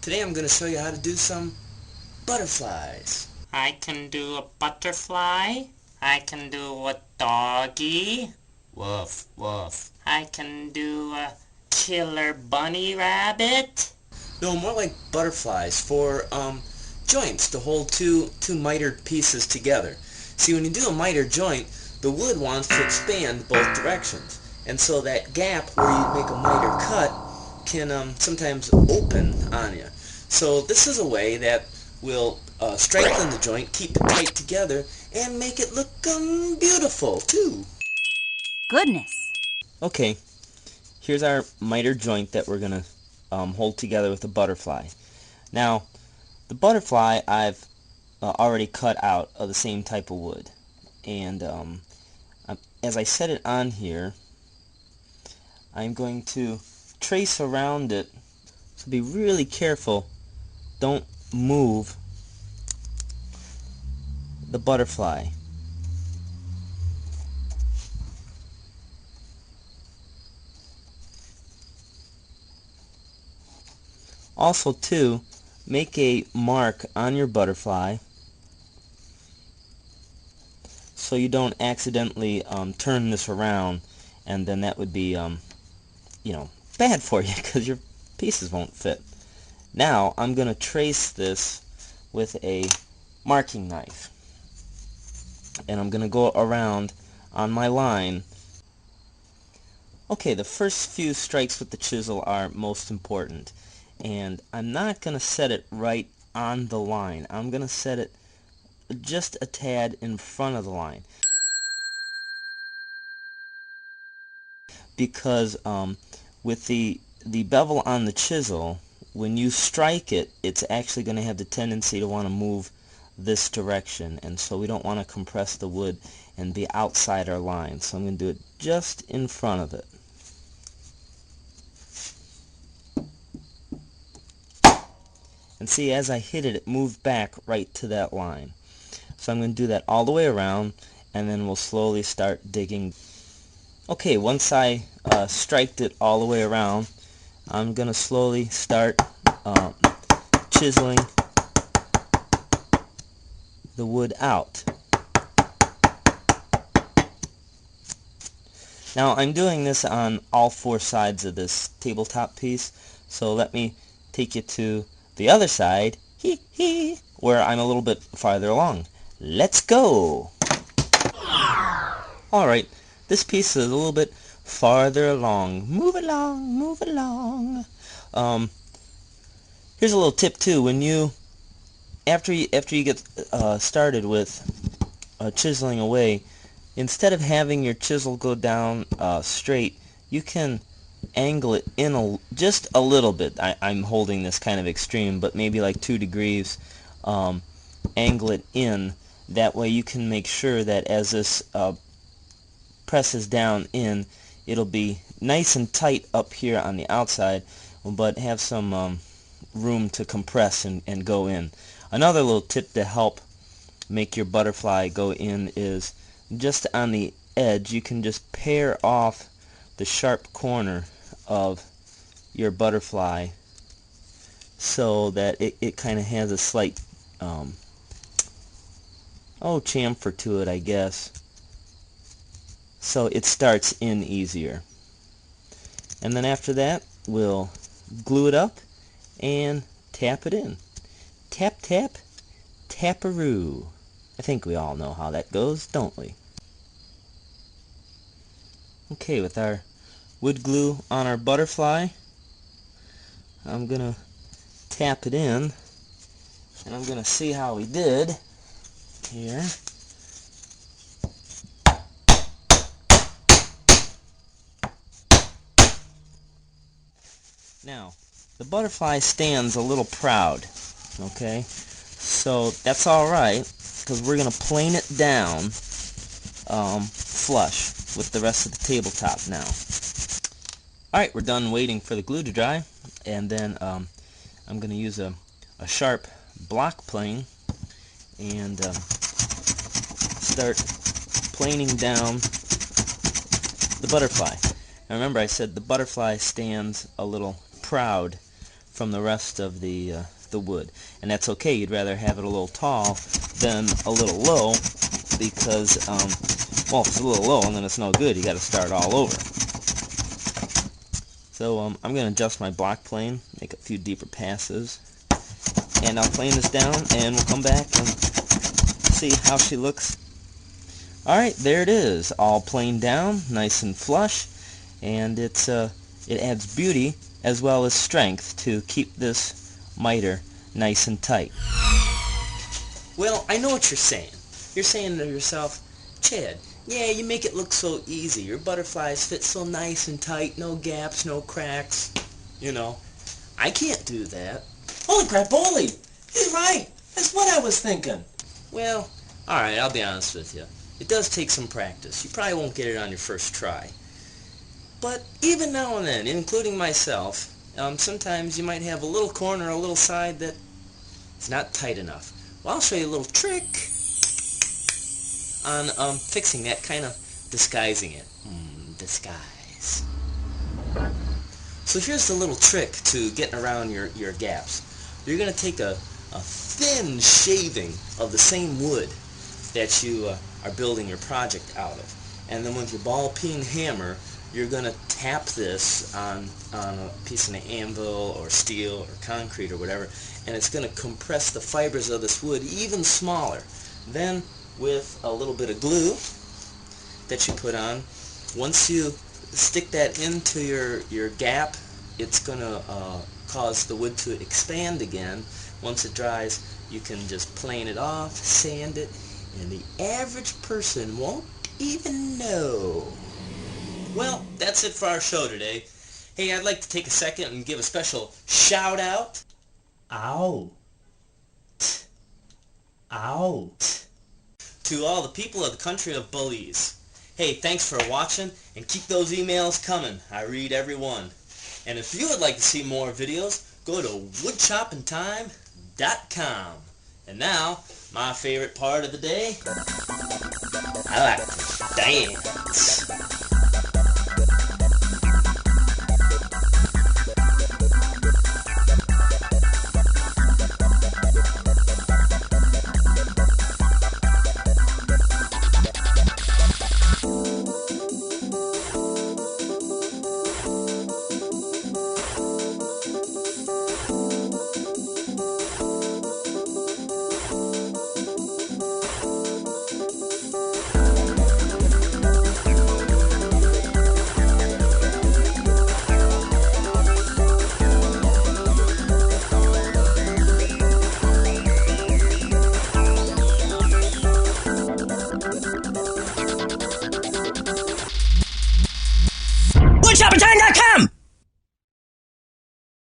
Today I'm going to show you how to do some butterflies. I can do a butterfly. I can do a doggy. Woof, woof. I can do a killer bunny rabbit. No, more like butterflies for joints to hold two mitered pieces together. See, when you do a mitered joint, the wood wants to expand both directions. And so that gap where you make a mitered cut can sometimes open on you. So this is a way that will strengthen the joint, keep it tight together, and make it look beautiful too. Goodness. Okay, here's our miter joint that we're going to hold together with a butterfly. Now, the butterfly I've already cut out of the same type of wood. And as I set it on here, I'm going to trace around it. So be really careful. Don't move the butterfly. Also, too, make a mark on your butterfly so you don't accidentally turn this around, and then that would be, bad for you because your pieces won't fit. Now, I'm going to trace this with a marking knife, and I'm going to go around on my line. Okay, the first few strikes with the chisel are most important, and I'm not going to set it right on the line. I'm going to set it just a tad in front of the line, because with the bevel on the chisel, when you strike it, it's actually going to have the tendency to want to move this direction, and so we don't want to compress the wood and be outside our line. So I'm going to do it just in front of it. And see, as I hit it, it moved back right to that line. So I'm going to do that all the way around, and then we'll slowly start digging. Okay, once I striked it all the way around, I'm going to slowly start chiseling the wood out. Now I'm doing this on all four sides of this tabletop piece, so let me take you to the other side, where I'm a little bit farther along. Let's go! Alright, this piece is a little bit farther along. Move along, move along. Here's a little tip too. When you, after you get started with chiseling away, instead of having your chisel go down straight, you can angle it in just a little bit. I'm holding this kind of extreme, but maybe like 2 degrees. Angle it in. That way you can make sure that as this presses down in, it'll be nice and tight up here on the outside, but have some room to compress and go in. Another little tip to help make your butterfly go in is just on the edge, you can just pare off the sharp corner of your butterfly so that it kind of has a slight chamfer to it, I guess, so it starts in easier. And then after that, we'll glue it up and tap it in. Tap, tap, taparoo. I think we all know how that goes, don't we? Okay, with our wood glue on our butterfly, I'm gonna tap it in, and I'm gonna see how we did here. Now, the butterfly stands a little proud, okay? So that's alright, because we're going to plane it down flush with the rest of the tabletop now. Alright, we're done waiting for the glue to dry, and then I'm going to use a sharp block plane and start planing down the butterfly. Now remember, I said the butterfly stands a little proud from the rest of the wood. And that's okay. You'd rather have it a little tall than a little low, because well, if it's a little low and then it's no good, you got to start all over. So I'm going to adjust my block plane, make a few deeper passes, and I'll plane this down, and we'll come back and see how she looks. Alright, there it is, all planed down, nice and flush, and it adds beauty as well as strength to keep this miter nice and tight. Well, I know what you're saying. You're saying to yourself, Chad, yeah, you make it look so easy. Your butterflies fit so nice and tight, no gaps, no cracks. You know, I can't do that. Holy crap, Bully! He's right! That's what I was thinking. Well, alright, I'll be honest with you. It does take some practice. You probably won't get it on your first try. But even now and then, including myself, sometimes you might have a little corner or a little side that is not tight enough. Well, I'll show you a little trick on fixing that, kind of disguising it. Disguise. So here's the little trick to getting around your gaps. You're going to take a thin shaving of the same wood that you are building your project out of. And then with your ball peen hammer, you're going to tap this on a piece of an anvil or steel or concrete or whatever, and it's going to compress the fibers of this wood even smaller. Then with a little bit of glue that you put on, once you stick that into your gap, it's going to cause the wood to expand again. Once it dries, you can just plane it off, sand it, and the average person won't even know. Well, that's it for our show today. Hey, I'd like to take a second and give a special shout out. Ow. Ow. To all the people of the country of Belize. Hey, thanks for watching, and keep those emails coming. I read every one. And if you would like to see more videos, go to woodchoppingtime.com. And now, my favorite part of the day, I like to dance. Woodchoppingtime.com!